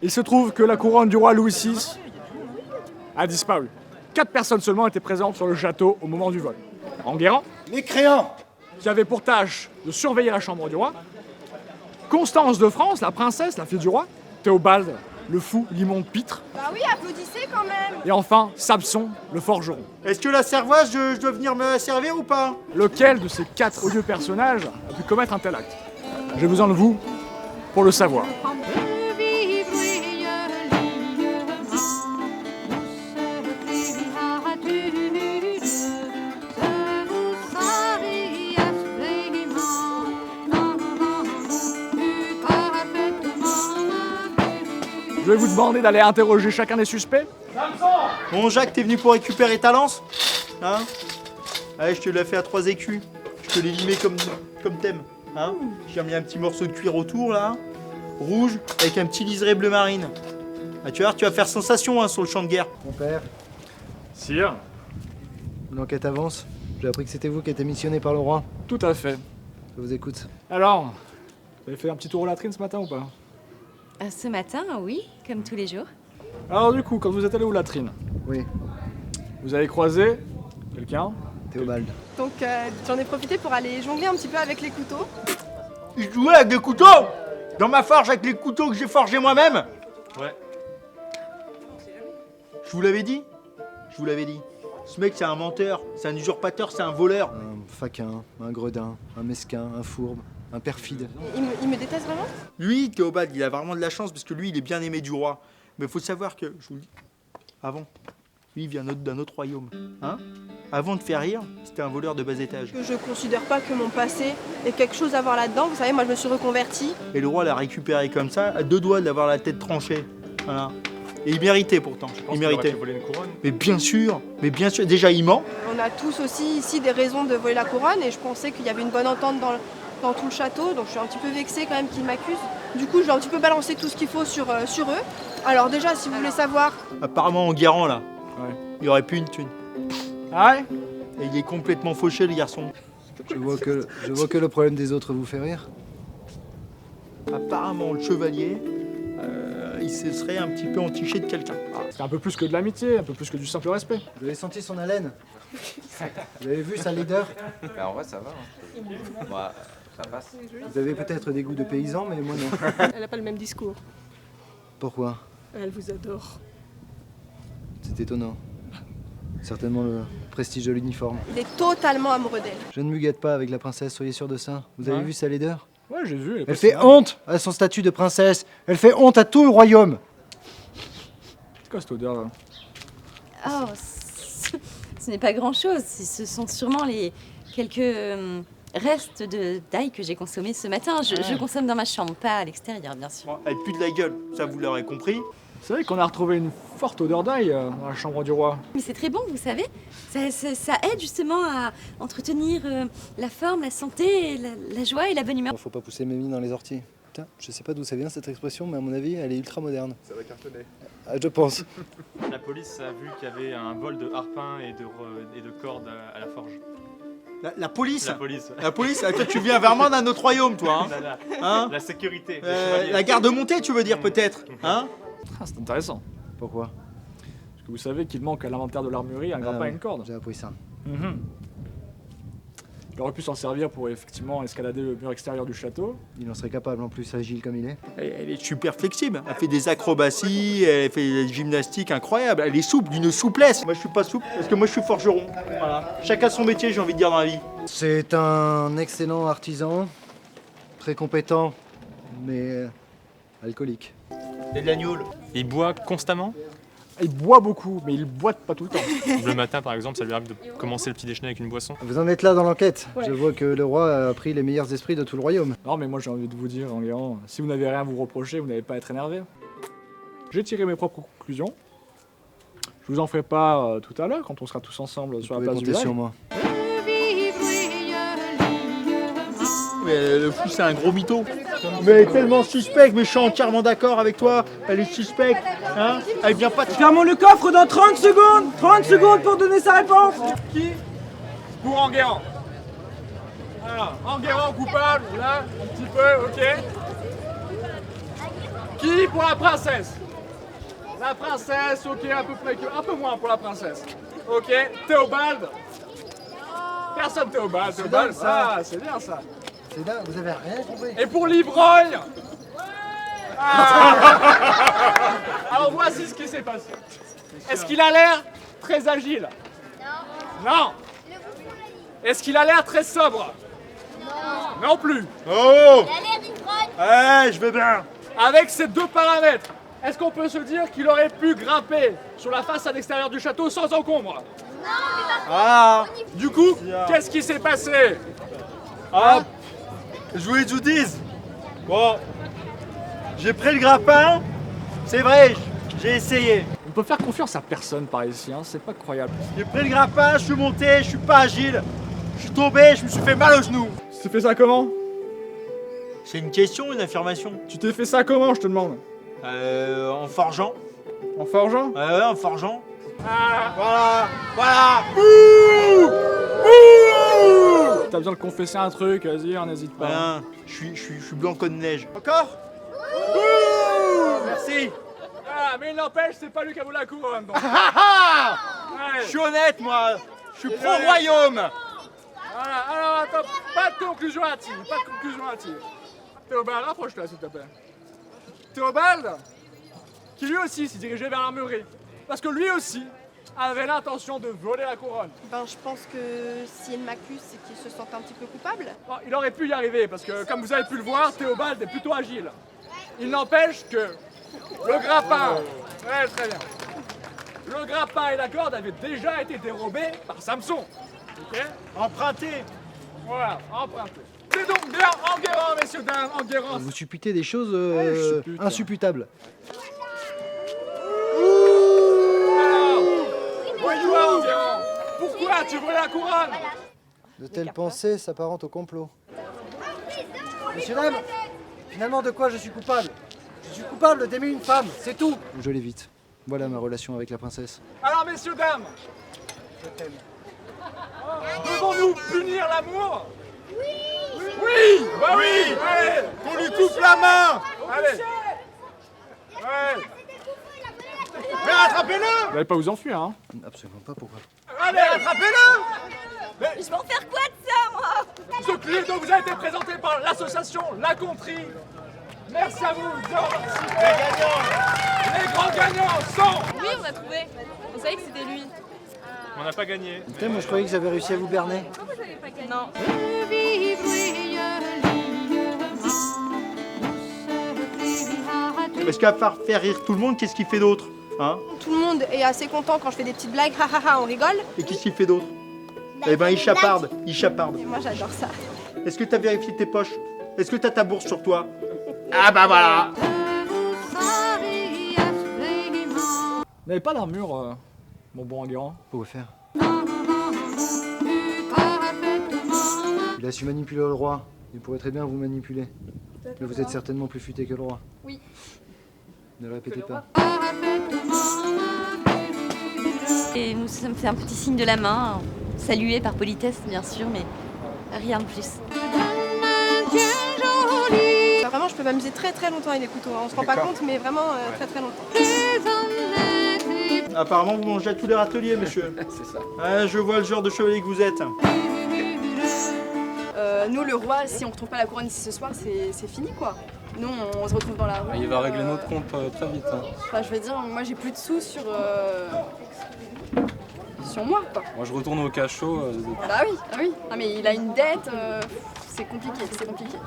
Il se trouve que la couronne du roi Louis VI a disparu. 4 personnes seulement étaient présentes sur le château au moment du vol. Enguerrand, Les créants, qui avait pour tâche de surveiller la chambre du roi, Constance de France, la princesse, la fille du roi, Théobald, le fou, l'immonde pitre, Bah oui, applaudissez quand même. et enfin Samson, le forgeron. est-ce que la servoise, je dois venir me servir ou pas? Lequel de ces 4 odieux personnages a pu commettre un tel acte? J'ai besoin de vous pour le savoir. Je vais vous demander d'aller interroger chacun des suspects. Bon, Jacques, t'es venu pour récupérer ta lance? Hein? Allez, je te l'ai fait à 3 écus. Je te l'ai limé comme t'aimes. Hein? J'ai mis un petit morceau de cuir autour, là. Rouge, avec un petit liseré bleu marine. Ah, tu vas voir, tu vas faire sensation hein, sur le champ de guerre. Mon père, Sire, l'enquête avance. J'ai appris que c'était vous qui étiez missionné par le roi. tout à fait. Je vous écoute. Alors, vous avez fait un petit tour aux latrines ce matin ou pas? Ce matin, oui, comme tous les jours. Alors du coup, quand vous êtes allé aux latrines, Oui, vous avez croisé quelqu'un? Théobald. Donc j'en ai profité pour aller jongler un petit peu avec les couteaux. Il jouait avec des couteaux? Dans ma forge avec les couteaux que j'ai forgés moi-même? Ouais. Je vous l'avais dit? Je vous l'avais dit. Ce mec, c'est un menteur, c'est un usurpateur, c'est un voleur. Un faquin, un gredin, un mesquin, un fourbe, un perfide. Il me déteste vraiment? Lui, Théobald, il a vraiment de la chance parce que lui, il est bien aimé du roi. Mais il faut savoir que, je vous le dis, avant, lui, il vient d'un autre royaume. Hein? Avant de faire rire, c'était un voleur de bas étage. Je considère pas que mon passé ait quelque chose à voir là-dedans. Vous savez, moi je me suis reconvertie. Et le roi l'a récupéré comme ça, à 2 doigts d'avoir la tête tranchée. Voilà. Et il méritait pourtant. Il méritait. voler une couronne. Mais bien sûr, déjà il ment. On a tous aussi ici des raisons de voler la couronne et je pensais qu'il y avait une bonne entente dans tout le château. Donc je suis un petit peu vexée quand même qu'ils m'accusent. Du coup, je vais un petit peu balancer tout ce qu'il faut sur eux. Alors déjà, si vous voulez savoir, Apparemment, Enguerrand, là, Ouais. il aurait plus une thune. Ah ouais? Et il est complètement fauché, le garçon. Je vois que le problème des autres vous fait rire. Apparemment, le chevalier, il se serait un petit peu entiché de quelqu'un. C'est un peu plus que de l'amitié, un peu plus que du simple respect. Vous avez senti son haleine? Vous avez vu sa laideur? Bah en vrai ça va. Bah, ça passe. Vous avez peut-être des goûts de paysan, mais moi non. Elle n'a pas le même discours. Pourquoi? Elle vous adore. C'est étonnant. Certainement le prestige de l'uniforme. il est totalement amoureux d'elle. Je ne me gâte pas avec la princesse, soyez sûr de ça. Vous avez Ouais. vu sa laideur? Ouais, j'ai vu. Elle fait honte à son statut de princesse. Elle fait honte à tout le royaume. C'est quoi cette odeur là? Oh, ce n'est pas grand-chose. Ce sont sûrement les quelques restes d'ail que j'ai consommés ce matin. Je consomme dans ma chambre, pas à l'extérieur, bien sûr. Bon, elle pue de la gueule, ça vous l'aurez compris. C'est vrai qu'on a retrouvé une forte odeur d'ail dans la chambre du roi. Mais c'est très bon, vous savez. Ça aide justement à entretenir la forme, la santé, la joie et la bonne humeur. Faut pas pousser mes mines dans les orties. Putain, je sais pas d'où ça vient cette expression, mais à mon avis, elle est ultra moderne. Ça va cartonner. Ah, je pense. La police a vu qu'il y avait un vol de harpins et de cordes à la forge. La police? La police. La police? Ah, toi, tu viens vraiment d'un autre royaume, toi. Hein? Hein? La sécurité. les chevaliers. La garde-montée, tu veux dire, peut-être? Hein? Ah, c'est intéressant. Pourquoi? Parce que vous savez qu'il manque à l'inventaire de l'armurerie un grappin et une corde. J'ai appris ça. Mhm. Il aurait pu s'en servir pour effectivement escalader le mur extérieur du château. Il en serait capable, en plus agile comme il est. Elle est super flexible. Elle fait des acrobaties, elle fait des gymnastiques incroyables. Elle est souple, d'une souplesse. Moi, je suis pas souple parce que moi, je suis forgeron. Voilà. Chacun son métier, j'ai envie de dire dans la vie. C'est un excellent artisan, très compétent, mais alcoolique. Et de l'agneau. Il boit constamment. Il boit beaucoup, mais il boite pas tout le temps. Le matin, par exemple, ça lui arrive de commencer le petit déjeuner avec une boisson. Vous en êtes là dans l'enquête. Ouais. Je vois que le roi a pris les meilleurs esprits de tout le royaume. Non, mais moi j'ai envie de vous dire, Enguerrand, si vous n'avez rien à vous reprocher, vous n'avez pas à être énervé. J'ai tiré mes propres conclusions. Je vous en ferai pas tout à l'heure, quand on sera tous ensemble sur la Vous place pouvez du compter village. sur moi. Mais le fou, c'est un gros mytho. Mais elle est tellement suspecte, mais je suis entièrement d'accord avec toi. Elle est suspecte. Hein? Elle vient pas de... Fermons le coffre dans 30 secondes. 30 secondes pour donner sa réponse. Qui? Pour Enguerrand. Voilà, Enguerrand coupable, là, un petit peu, ok. Qui pour la princesse? La princesse, ok, à peu près, un peu moins pour la princesse. Ok, Théobald. Personne Théobald. Théobald, ça, c'est bien ça. C'est dingue, vous avez rien compris. Et pour l'ivrogne. Ah. Alors voici ce qui s'est passé. Est-ce qu'il a l'air très agile? Non. Est-ce qu'il a l'air très sobre? Non plus. Oh! Il a l'air d'ivrogne. Je veux bien. Avec ces deux paramètres, est-ce qu'on peut se dire qu'il aurait pu grimper sur la façade extérieure du château sans encombre? Ah! Du coup, qu'est-ce qui s'est passé? Ah! Je voulais que je vous dise. Bon. J'ai pris le grappin. C'est vrai, j'ai essayé. On peut faire confiance à personne par ici, hein, c'est pas croyable. J'ai pris le grappin, je suis monté, je suis pas agile. Je suis tombé, je me suis fait mal au genou. Tu t'es fait ça comment? C'est une question ou une affirmation? Tu t'es fait ça comment, je te demande? En forgeant. En forgeant? Ouais, en forgeant. Ah, Voilà. t'as besoin de confesser un truc, vas-y, on n'hésite pas. Rien. Je suis blanc comme neige. Encore? Merci. Ah, mais il n'empêche, c'est pas lui qui a voulu la couronne. Donc. Je suis honnête, moi. Je suis pro-royaume. Voilà, alors attends, pas de conclusion hâtive, pas de conclusion hâtive. Théobald, rapproche-toi s'il te plaît. Théobald, qui lui aussi s'est dirigé vers l'armurerie, parce que lui aussi avait l'intention de voler la couronne. Ben, je pense que s'il m'accuse, c'est qu'il se sent un petit peu coupable. Bon, il aurait pu y arriver, parce que comme vous avez pu le voir, Théobald est plutôt agile. Il n'empêche que le grappin, ouais, très bien. Le grappin et la corde avaient déjà été dérobés par Samson. Ok? Emprunté. Voilà, emprunté. C'est donc bien Enguerrand, messieurs, dames, Enguerrand. Vous supputez des choses je suppute. insupputables. Alors, voyou Enguerrand, pourquoi tu voulais la couronne? De telles pensées s'apparentent au complot. Messieurs, dames, finalement de quoi je suis coupable? Je suis coupable d'aimer une femme, c'est tout. Je l'évite. Voilà ma relation avec la princesse. Alors, messieurs, dames, je t'aime. Devons-nous punir l'amour? Oui. Bah oui. Allez, On lui coupe la main. allez. Ouais. Mais rattrapez-le. Vous n'allez pas vous enfuir, hein? Absolument pas, pourquoi? Allez, Rattrapez-le. Je vais en faire quoi de ça, moi? ce clip donc vous a été présenté par l'association La Contrie. Merci à vous d'avoir participé. Les grands gagnants sont... Oui, on a trouvé. On savait que c'était lui. On n'a pas gagné. Putain, moi je croyais que j'avais réussi à vous berner. Non. Parce qu'à part faire rire tout le monde, qu'est-ce qu'il fait d'autre? Hein? Tout le monde est assez content quand je fais des petites blagues, on rigole. Et qu'est-ce qu'il fait d'autre? Eh ben, il chaparde. Il chaparde. Et moi, j'adore ça. Est-ce que t'as vérifié tes poches? Est-ce que t'as ta bourse sur toi? Ah bah voilà. Vous n'avez pas d'armure, mon bon Enguerrand? Pourquoi faire? Il a su manipuler le roi. Il pourrait très bien vous manipuler. Mais vous êtes certainement plus futé que le roi. Oui. Ne le répétez pas. Et nous sommes fait un petit signe de la main, salué par politesse bien sûr, mais rien de plus. Vraiment, je peux m'amuser très très longtemps avec des couteaux. On se rend pas compte, mais vraiment très très longtemps. Apparemment, vous mangez à tous les râteliers, monsieur. C'est ça. Ah, je vois le genre de chevalier que vous êtes. Nous, le roi, si on retrouve pas la couronne ici ce soir, c'est fini quoi. Nous, on se retrouve dans la rue. Il va régler notre compte très vite. Hein. Enfin, je veux dire, moi j'ai plus de sous sur moi quoi. Moi je retourne au cachot. Bah oui, ah oui. Ah, mais il a une dette, c'est compliqué, c'est compliqué.